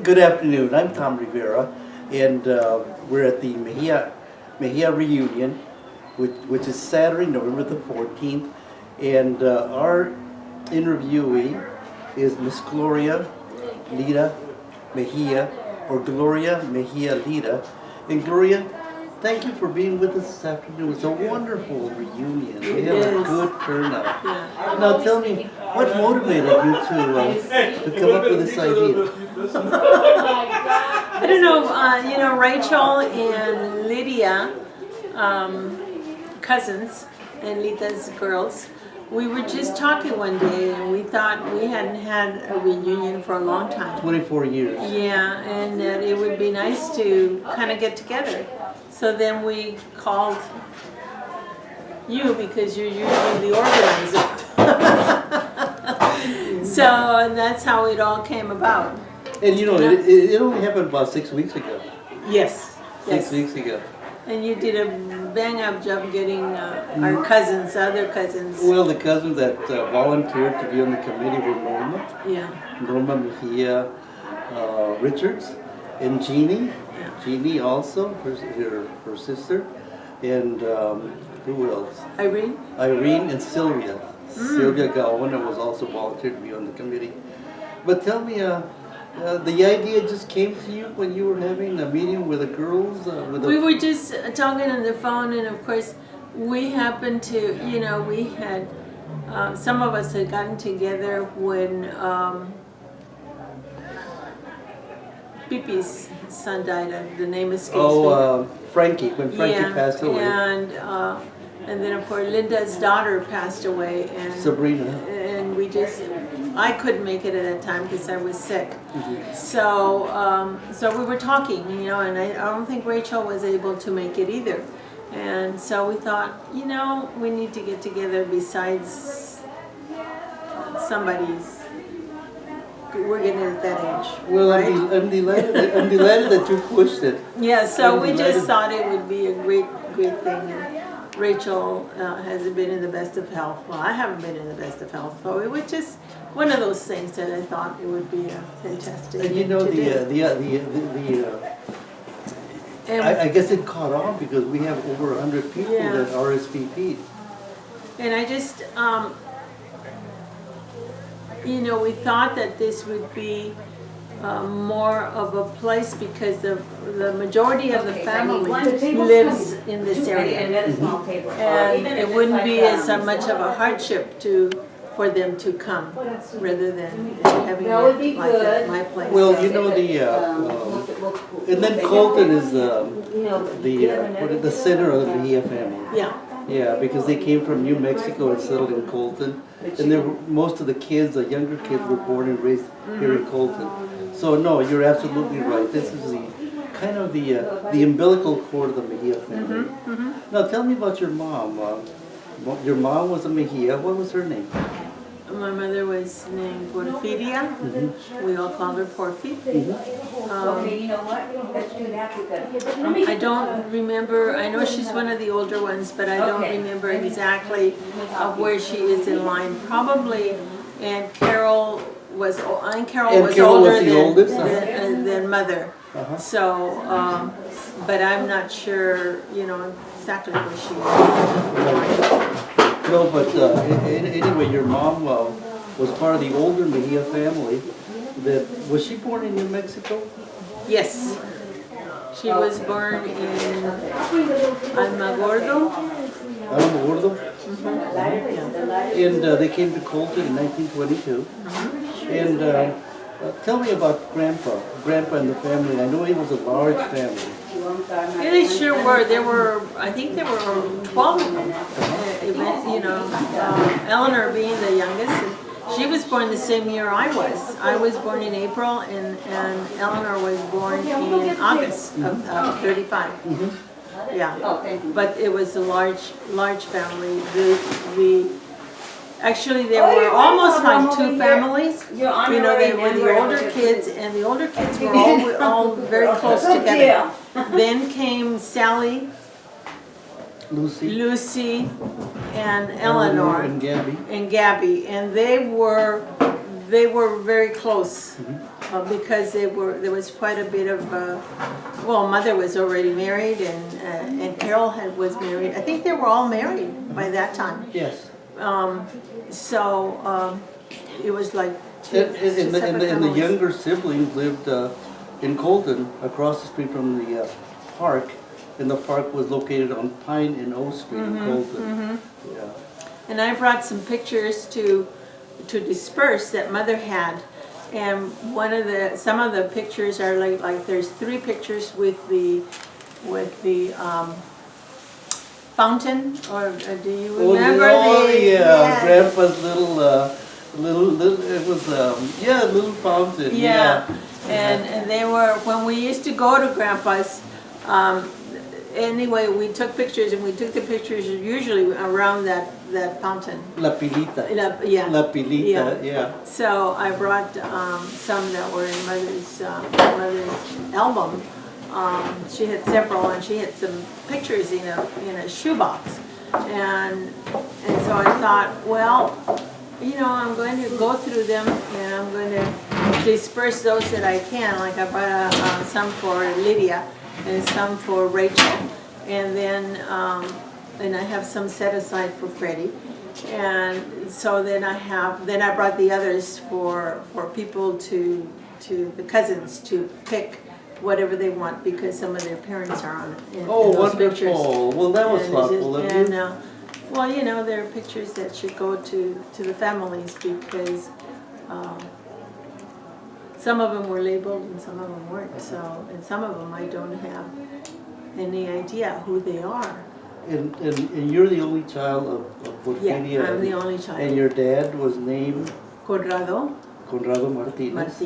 Good afternoon. I'm Tom Rivera, and we're at the Mejia reunion, which is Saturday, November the 14th. And our interviewee is Miss Gloria Lita Mejia, or Gloria Mejia Lita. And Gloria, thank you for being with us this afternoon. It's a wonderful reunion. We have a good turnout. Yeah. Now tell me, what motivated you to come up with this idea? I don't know, Rachel and Lydia, cousins, and Lita's girls, we were just talking one day and we thought we hadn't had a reunion for a long time. 24 years. Yeah, and that it would be nice to kind of get together. So then we called you because you're usually the organizer. So and that's how it all came about. And you know, it only happened about 6 weeks ago. Yes. 6 weeks ago. And you did a bang-up job getting our cousins, other cousins. Well, the cousins that volunteered to be on the committee were Norma Mejia Richards, and Jeannie. Yeah. Jeannie also, her sister, and who else? Irene? Irene and Sylvia. Sylvia Gaona was also volunteered to be on the committee. But tell me, the idea just came to you when you were having a meeting with the girls? We were just talking on the phone, and of course, we happened to, we had, some of us had gotten together when Pipi's son died. The name escapes me. Frankie, when Frankie passed away. And then of course Linda's daughter passed away, and Sabrina. And I couldn't make it at that time because I was sick. So we were talking, and I don't think Rachel was able to make it either. And so we thought, we need to get together besides somebody's. We're getting at that age. Well, right? I'm delighted that you pushed it. Yeah, so we just thought it would be a great thing. And Rachel hasn't been in the best of health. Well, I haven't been in the best of health, so it was just one of those things that I thought it would be fantastic. And I guess it caught on because we have over 100 people that RSVP'd. And I just, we thought that this would be more of a place because the majority of the family lives in this area. And it wouldn't be as much of a hardship for them to come rather than having it like at my place. Well, and then Colton is the center of the Mejia family. Yeah. Yeah, because they came from New Mexico and settled in Colton. And most of the kids, the younger kids, were born and raised here in Colton. So no, you're absolutely right. This is the umbilical cord of the Mejia family. Now tell me about your mom. Your mom was a Mejia. What was her name? My mother was named Porfiria. We all called her Porfi. Okay, you know what? Let's do that because I don't remember. I know she's one of the older ones, but I don't remember exactly where she is in line. Probably Aunt Carol was older than Mother. So, but I'm not sure, exactly where she is. No, but anyway, your mom was part of the older Mejia family. Was she born in New Mexico? Yes. She was born in Almagordo. Almagordo? And they came to Colton in 1922. And tell me about Grandpa and the family. I know it was a large family. Yeah, they sure were. I think there were 12 of them. Eleanor being the youngest, and she was born the same year I was. I was born in April, and Eleanor was born in August of 35. Yeah, but it was a large family. Actually, there were almost like two families. They were the older kids, and the older kids were all very close together. Then came Sally, Lucy, and Eleanor, and Gabby, and they were they were very close because there was quite a bit of, well, Mother was already married and Carol was married. I think they were all married by that time. Yes. So it was like two And the families. younger sibling lived in Colton, across the street from the park. And the park was located on Pine and O Street in Colton. Yeah. And I brought some pictures to disperse that Mother had. And some of the pictures are like there's 3 pictures with the fountain, or do you remember Grandpa's little, it was, little fountain. Yeah. And they were, when we used to go to Grandpa's, anyway, we took pictures, and we took the pictures usually around that fountain. La Pilita. Yeah. La Pilita, yeah. So I brought some that were in Mother's album. She had several, and she had some pictures in a shoebox. And so I thought, well, I'm going to go through them, and I'm going to disperse those that I can. Like I brought some for Lydia and some for Rachel, and then I have some set aside for Freddie. And so then I brought the others for people to the cousins to pick whatever they want, because some of their parents are in those wonderful. pictures. Well, that was thoughtful of you. Well, there are pictures that should go to the families, because some of them were labeled and some of them weren't. So, and some of them I don't have any idea who they are. And you're the only child of Porfiria. Yeah, I'm the only child. And your dad was named? Conrado Martinez.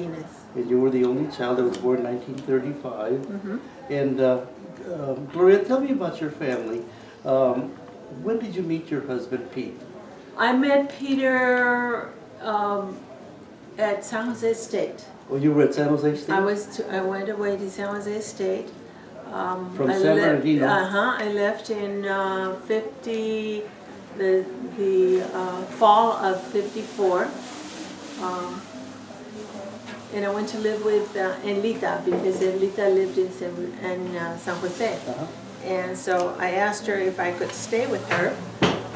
And you were the only child that was born in 1935. And Gloria, tell me about your family. When did you meet your husband, Pete? I met Peter at San Jose State. Oh, you were at San Jose State? I went away to San Jose State. From San Bernardino? I left in the fall of '54. And I went to live with Enlita, because Enlita lived in San Jose. And so I asked her if I could stay with her.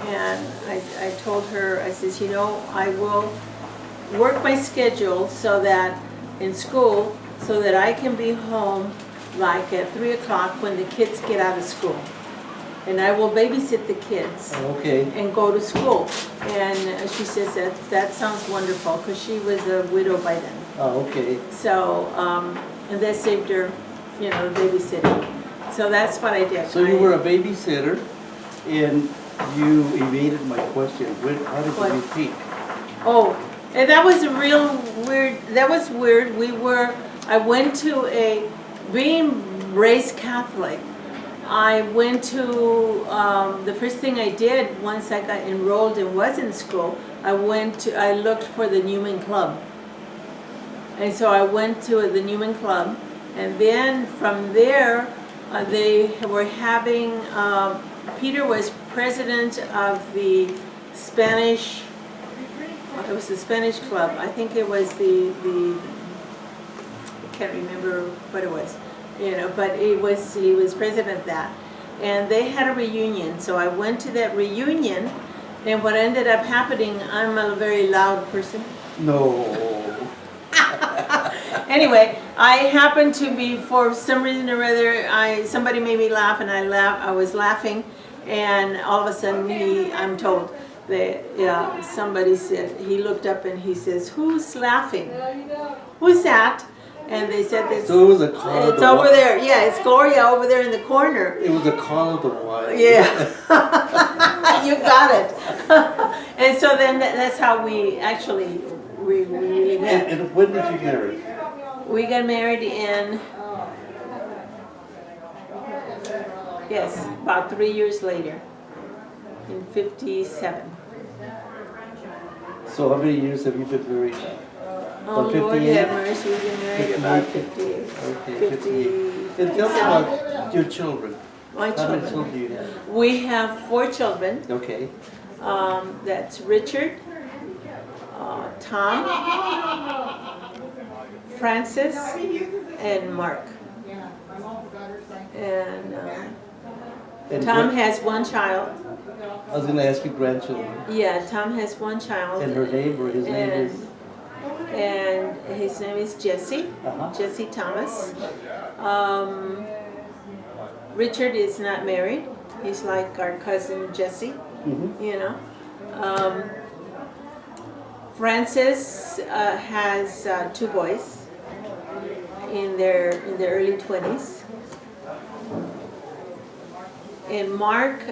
And I told her, I says, I will work my schedule so that in school, so that I can be home like at 3 o'clock when the kids get out of school. And I will babysit the kids. Okay. And go to school. And she says that sounds wonderful, because she was a widow by then. Oh, okay. So, and that saved her, babysitting. So that's what I did. So you were a babysitter, and you evaded my question. How did you meet Pete? Oh, and that was weird. I went to being raised Catholic, I went to, the first thing I did once I got enrolled and was in school, I looked for the Newman Club. And so I went to the Newman Club, and then from there, they were having, Peter was president of the Spanish, it was the Spanish club. I think it was I can't remember what it was, but he was president of that. And they had a reunion, so I went to that reunion, and what ended up happening, I'm a very loud person. No. Anyway, I happened to be, for some reason or other, somebody made me laugh, and I was laughing, and all of a sudden I'm told that somebody said, he looked up and he says, "Who's laughing? Who's that?" And they said, So it was a call. It's over there. Yeah, it's Gloria over there in the corner. It was a call of the wild. Yeah. You got it. And so then that's how we actually we really met. And when did you marry? We got married in, yes, about 3 years later, in 57. So how many years have you been married? Oh, Lord have mercy, we've been married about 58. Okay, 58. And tell me about your children. My How many children. children do you have? We have 4 children. Okay. That's Richard, Tom, Francis, and Mark. And And Tom has one child. I was gonna ask you grandchildren. Yeah, Tom has one child. And her name or his name is? And his name is Jesse, Uh-huh. Jesse Thomas. Richard is not married. He's like our cousin Jesse, Mm-hmm. you know. Francis has two boys in their early 20s. And Mark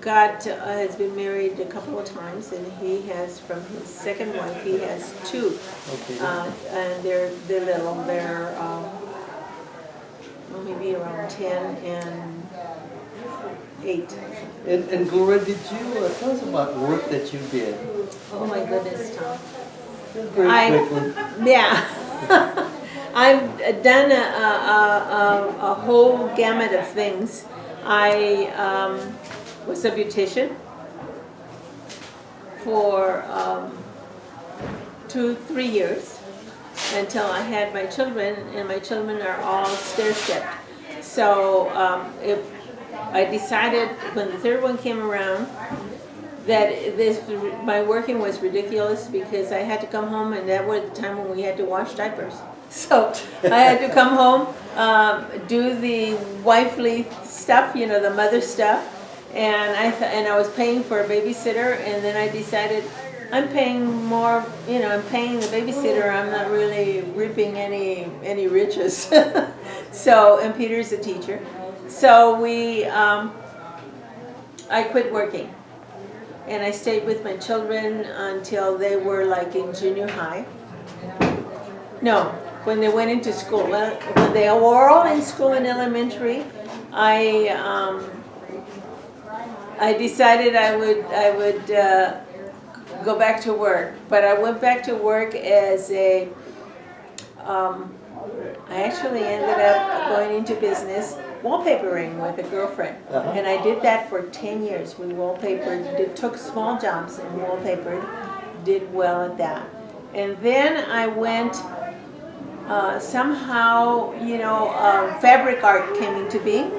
has been married a couple of times, and he has, from his second wife, he has two. Okay. And they're little. They're maybe around 10 and 8. And Gloria, did you tell us about work that you did? Oh my goodness, Tom. Very quickly. Yeah. I've done a whole gamut of things. I was a beautician for 2-3 years until I had my children, and my children are all stair-stepped. So I decided when the third one came around that my working was ridiculous because I had to come home, and that was the time when we had to wash diapers. So I had to come home, do the wifely stuff, you know, the mother stuff, and I was paying for a babysitter, and then I decided I'm paying more, you know, I'm paying the babysitter, I'm not really reaping any riches. So, and Peter's a teacher. So I quit working. And I stayed with my children until they were like in junior high. No, when they went into school. Well, when they were all in school in elementary, I decided I would go back to work. But I went back to work as I actually ended up going into business, wallpapering with a girlfriend. Uh-huh. And I did that for 10 years. We wallpapered, took small jobs and wallpapered, did well at that. And then I went, somehow, you know, fabric art came into being.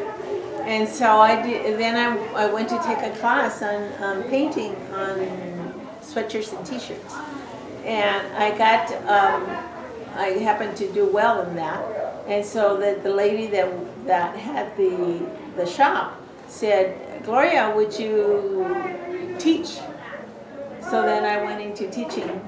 And so then I went to take a class on painting on sweatshirts and t-shirts. And I happened to do well in that. And so the lady that had the shop said, Gloria, would you teach? So then I went into teaching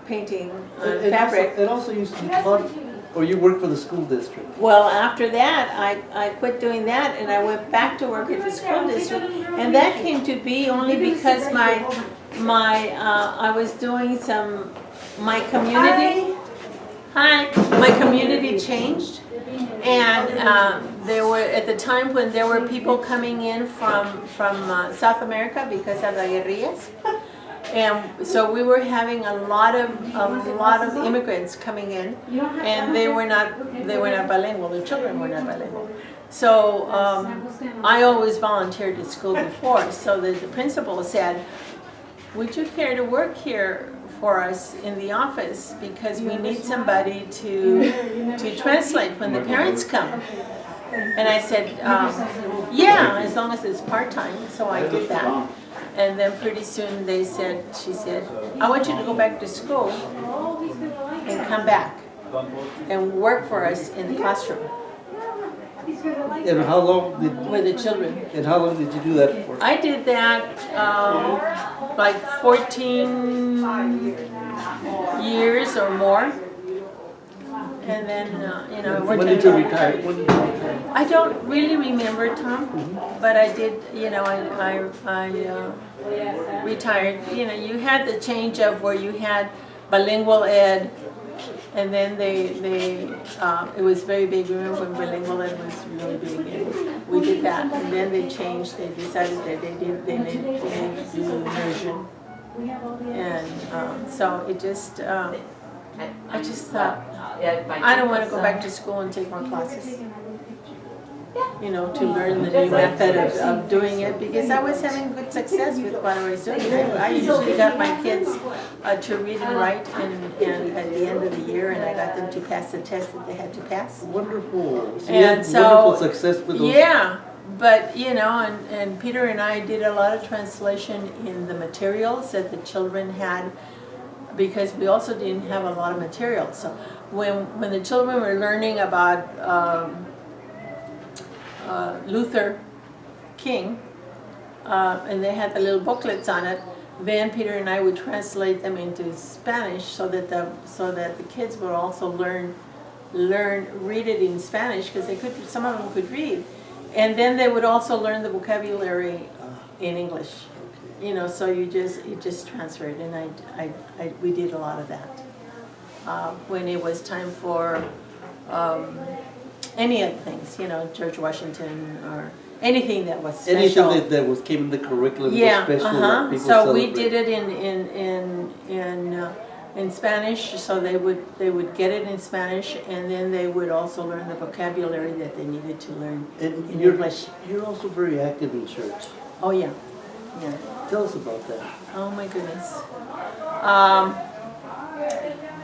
painting on fabric. And also you taught, or you worked for the school district. Well, after that, I quit doing that, and I went back to work at the school district. And that came to be only because I was doing my community changed, and there were, at the time when there were people coming in from South America because of the guerrillas, and so we were having a lot of immigrants coming in, and they were not bilingual. Their children were not bilingual. So I always volunteered at school before. So the principal said, "Would you care to work here for us in the office, because we need somebody to translate when the parents come?" And I said, yeah, as long as it's part-time. So I did that. And then pretty soon she said, I want you to go back to school and come back and work for us in the classroom And how long with the children. And how long did you do that for? I did that like 14 years or more. And then, you know, When did you retire? I don't really remember, Tom, but I did, you know, I retired. You know, you had the change of where you had bilingual ed, and then it was very big. Remember when bilingual ed was really big, and we did that. And then they changed. They decided that they needed to do immersion, and so it just. I just thought, I don't want to go back to school and take more classes. you know, to learn the new method of doing it, because I was having good success with what I was doing. I usually got my kids to read and write and at the end of the year, and I got them to pass the test that they had to pass. Wonderful. So you And had so, wonderful success with those. yeah, but you know, and Peter and I did a lot of translation in the materials that the children had, because we also didn't have a lot of materials. So when the children were learning about Luther King, and they had the little booklets on it, then Peter and I would translate them into Spanish so that the kids would also learn read it in Spanish, because some of them could read, and then they would also learn the vocabulary in English. You know, so it just transferred, and we did a lot of that when it was time for any of the things, you know, George Washington or anything that was special. Anything that came in the curriculum Yeah, was special. That people so we celebrate. did it in Spanish, so they would get it in Spanish, and then they would also learn the vocabulary that they needed to learn And in you're, English. you're also very active in church. Oh yeah, yeah. Tell us about that. Oh my goodness.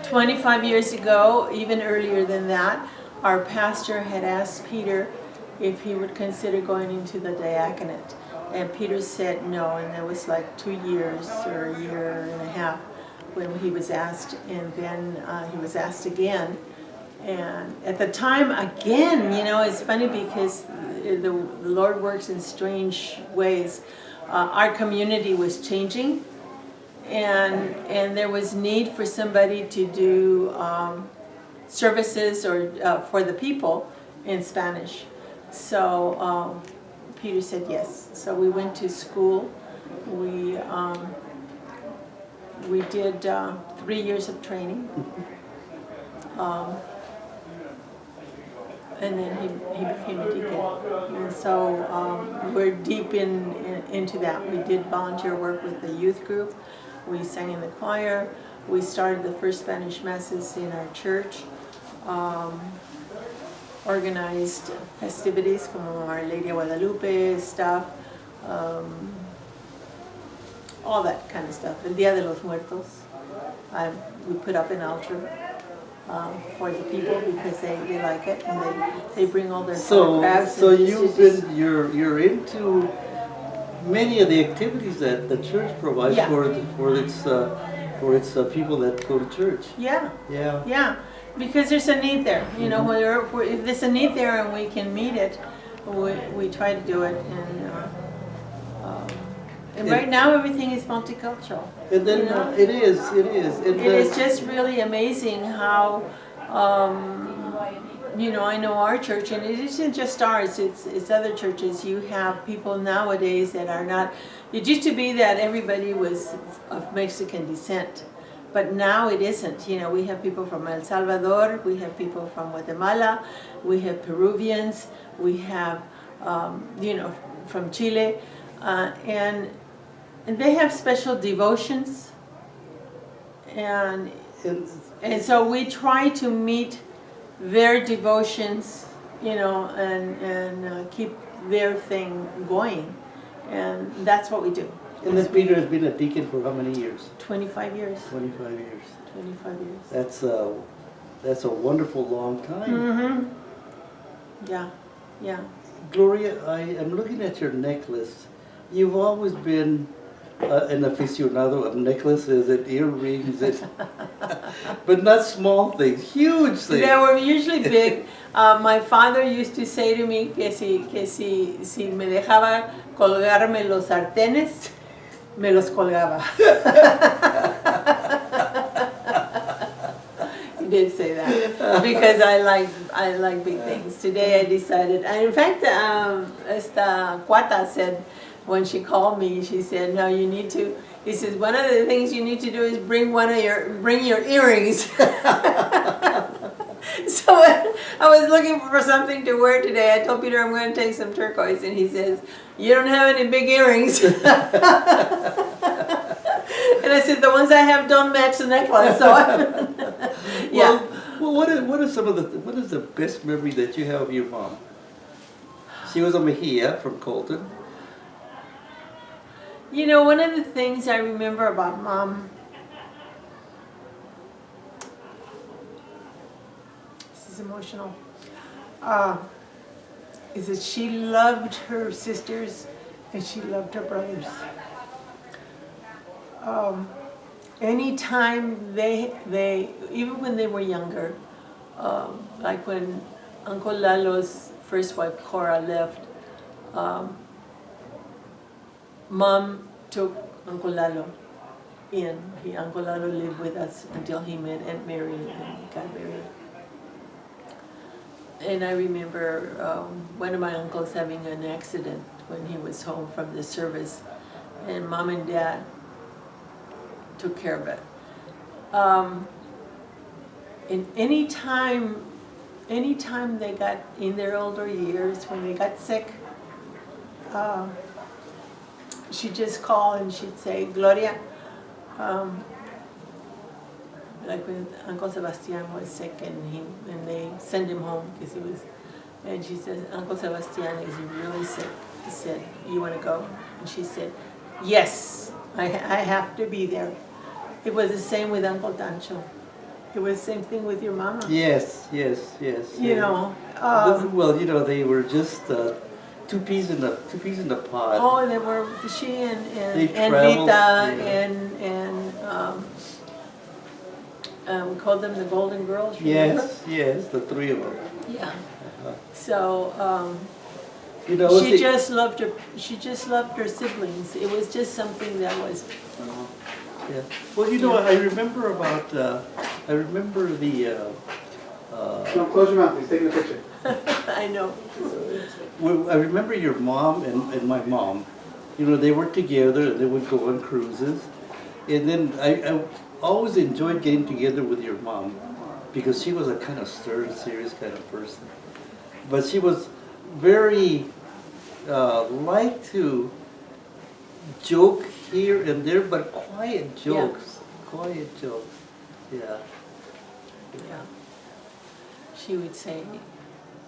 25 years ago, even earlier than that, our pastor had asked Peter if he would consider going into the diaconate. And Peter said no, and that was like 2 years or a year and a half when he was asked, and then he was asked again. And at the time, again, you know, it's funny because the Lord works in strange ways. Our community was changing, and there was need for somebody to do services or for the people in Spanish. So Peter said yes. So we went to school. We did 3 years of training. And then he became a deacon. And so we're deep into that. We did volunteer work with the youth group. We sang in the choir. We started the first Spanish masses in our church. Organized festivities como Our Lady of Guadalupe stuff. All that kind of stuff. El Día de los Muertos. We put up an altar for the people because they like it, and they bring all their photographs. So you're into many of the activities that the church provides for its people that go to church. Yeah. Yeah. Yeah, because there's a need there. You know, if there's a need there and we can meet it, we try to do it. And right now everything is multicultural. And then you know? It is. It is just really amazing how, you know, I know our church, and it isn't just ours, it's other churches. You have people nowadays that are not, it used to be that everybody was of Mexican descent, but now it isn't. You know, we have people from El Salvador, we have people from Guatemala, we have Peruvians, we have, you know, from Chile, and they have special devotions, and so we try to meet their devotions, you know, and keep their thing going, and that's what we do. And then Peter has been a deacon for how many years? 25 years. 25 years. 25 years. That's a wonderful long time. Mm-hmm. Yeah, yeah. Gloria, I am looking at your necklace. You've always been an aficionado of necklaces and earrings, but not small things, huge things. They were usually big. My father used to say to me que si me dejaba colgarme los sartenes, me los colgaba. He did say that because I like big things. Today I decided, and in fact, esta Cuata said, when she called me, she said, "No, you need to." He says, "One of the things you need to do is bring your earrings." So I was looking for something to wear today. I told Peter I'm going to take some turquoise, and he says, "You don't have any big earrings." And I said, "The ones I have don't match the necklace." So yeah. Well, what is the best memory that you have of your mom? She was a Mejia from Colton. You know, one of the things I remember about Mom, this is emotional, is that she loved her sisters and she loved her brothers. Anytime they, even when they were younger, like when Uncle Lalo's first wife Cora left, Mom took Uncle Lalo in. Uncle Lalo lived with us until he met Aunt Mary and got married. And I remember one of my uncles having an accident when he was home from the service, and Mom and Dad took care of it. And anytime they got in their older years, when they got sick, she'd just call and she'd say, Gloria, like when Uncle Sebastian was sick and they sent him home because he was, and she says, Uncle Sebastian is really sick. He said, you want to go? And she said, yes, I have to be there. It was the same with Uncle Dancho. It was the same thing with your mama. Yes. You know. Well, you know, they were just two peas in the pod. Oh, they were she and traveled, Rita yeah. and we called them the Golden Girls. Remember? Yes, the three of them. Yeah. So You know, she just loved her. She just loved her siblings. It was just something that was. Yeah. Well, you know, I remember about. I remember the. No, close your mouth, he's taking a picture. I know. Well, I remember your mom and my mom. You know, they worked together. They would go on cruises, and then I always enjoyed getting together with your mom because she was a kind of stern, serious kind of person. But she was very liked to joke here and there, but quiet jokes. Quiet jokes. Yeah. Yeah. She would say.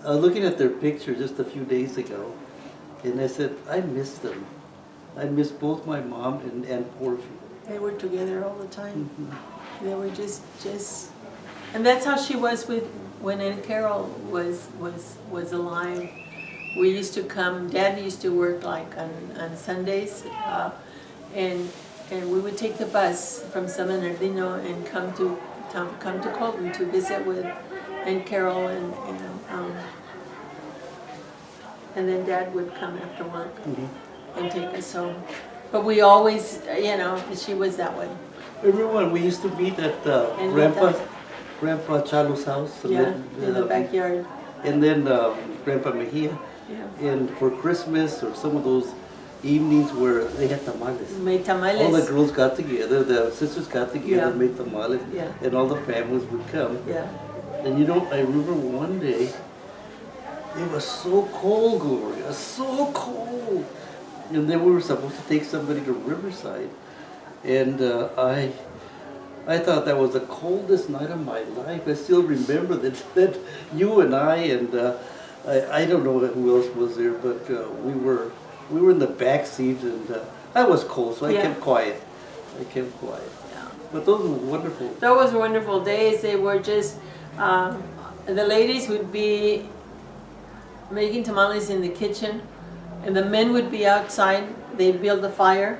I was looking at their picture just a few days ago, and I said, I miss them. I miss both my mom and Aunt Porphy. They were together all the time. They were just, and that's how she was with when Aunt Carol was alive. We used to come. Dad used to work like on Sundays, and we would take the bus from San Bernardino and come to Colton to visit with Aunt Carol and then Dad would come after work and take us home. But we always, you know, she was that way. Remember when we used to meet at Grandpa Chalo's house? Yeah, in the backyard. And then Grandpa Mejia. Yeah. And for Christmas or some of those evenings where they had tamales. Made tamales. All the girls got together, the sisters got together, Yeah. made tamales, Yeah. and all the families would come. Yeah. And you know, I remember one day, it was so cold, Gloria, so cold. And then we were supposed to take somebody to Riverside. And I thought that was the coldest night of my life. I still remember that you and I I don't know who else was there, but we were in the back seat, and I was cold, so I kept quiet. Yeah. But those were wonderful. Those wonderful days. They were just the ladies would be making tamales in the kitchen, and the men would be outside. They'd build a fire,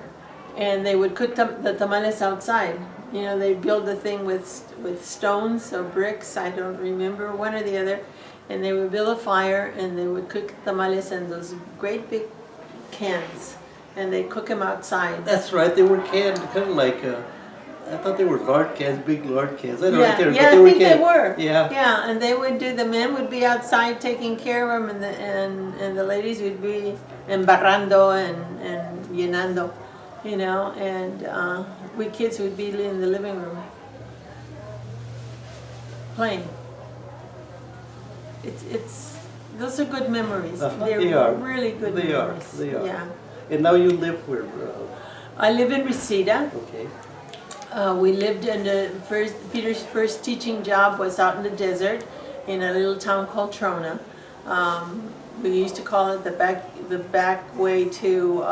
and they would cook the tamales outside. You know, they build the thing with stones or bricks. I don't remember, one or the other. And they would build a fire, and they would cook tamales in those great big cans, and they cook them outside. That's right. They were canned, kind of like. I thought they were lard cans, big lard cans. I don't know. I think they were. Yeah, and they would do. The men would be outside taking care of them, and the ladies would be embarrando and llenando, you know, and we kids would be in the living room playing. It's those are good memories. They are really good memories. They are. Yeah. And now you live where? I live in Reseda. Okay. We lived in Peter's first teaching job was out in the desert in a little town called Trona. We used to call it the back way to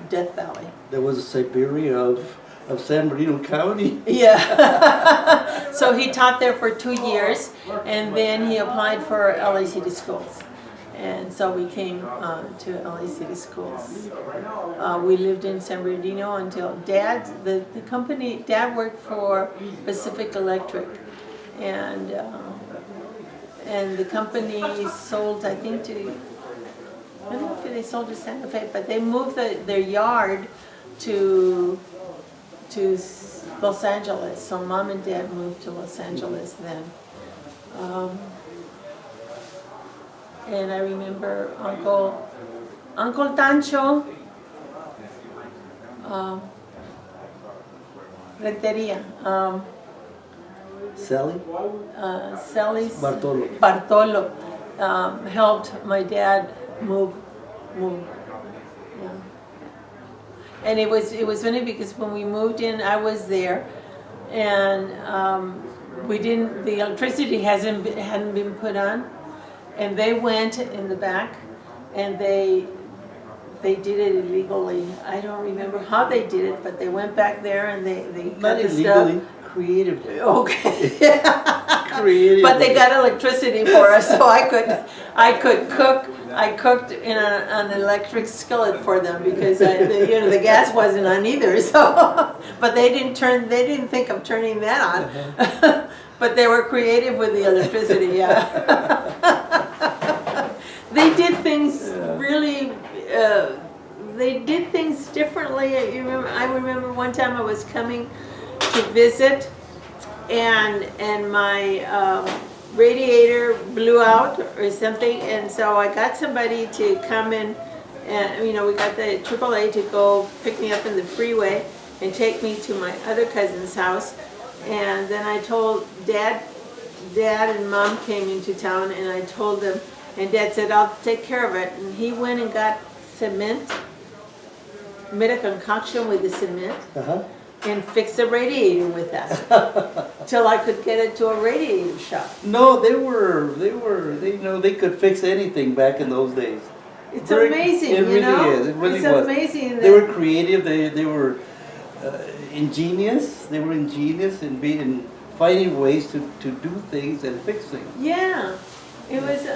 Death Valley. That was the Siberia of San Bernardino County. Yeah. So he taught there for 2 years, and then he applied for LA City Schools. And so we came to LA City Schools. We lived in San Bernardino until the company, Dad worked for Pacific Electric. And the company sold, I think, I don't know if they sold to Santa Fe, but they moved their yard to Los Angeles. So Mom and Dad moved to Los Angeles then. And I remember Uncle Tancho, Renteria, Sally? Sally's Bartolo. helped my dad move. Yeah. And it was funny because when we moved in, I was there, and the electricity hadn't been put on, and they went in the back, and they did it illegally. I don't remember how they did it, but they went back there and they Not cut the illegally, stuff. creatively. Okay. Creatively. But they got electricity for us, so I could cook. I cooked in an electric skillet for them because the gas wasn't on either. So, but they didn't think of turning that on. But they were creative with the electricity. Yeah. They did things really. They did things differently. I remember one time I was coming to visit, and my radiator blew out or something, and so I got somebody to come in, and we got the AAA to go pick me up in the freeway and take me to my other cousin's house, and then I told Dad and Mom came into town, and I told them, and Dad said, "I'll take care of it," and he went and got cement, made a concoction with the cement, and fixed the radiator with that, till I could get it to a radiator shop. No, they could fix anything back in those days. It's amazing, It really is. It really was. Amazing. They were creative. They were ingenious. They were ingenious in finding ways to do things and fix things. Yeah, it was.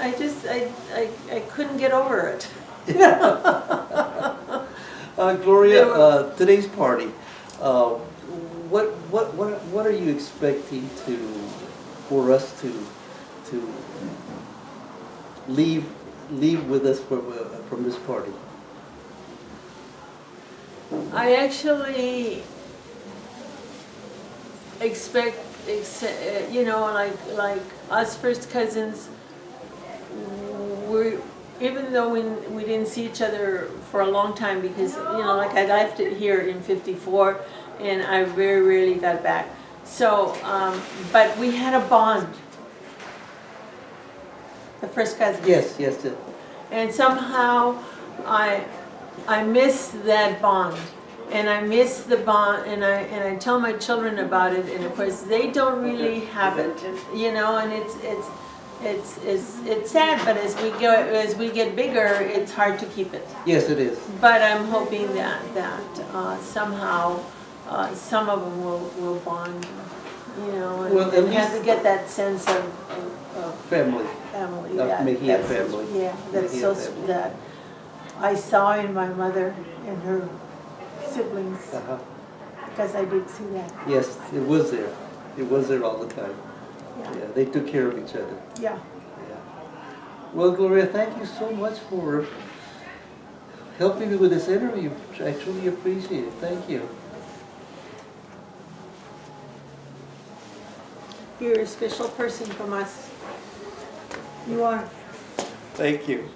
I couldn't get over it. Gloria, today's party. What are you expecting for us to leave with us from this party? I actually expect, like us first cousins, even though we didn't see each other for a long time because, like I left it here in '54 and I very rarely got back. So, but we had a bond, the first cousins. Yes. And somehow I miss that bond. And I miss the bond, and I tell my children about it, and of course they don't really have it, and it's sad, but as we get bigger, it's hard to keep it. Yes, it is. But I'm hoping that somehow some of them will bond, and have to get that sense of Family. Yeah, Mejia family. Yeah, that's Mejia so family. that I saw in my mother and her siblings, because I did see that. Yes, it was there. It was there all the time. Yeah. Yeah, they took care of each other. Yeah. Yeah. Well, Gloria, thank you so much for helping me with this interview. I truly appreciate it. Thank you. You're a special person from us. You are. Thank you.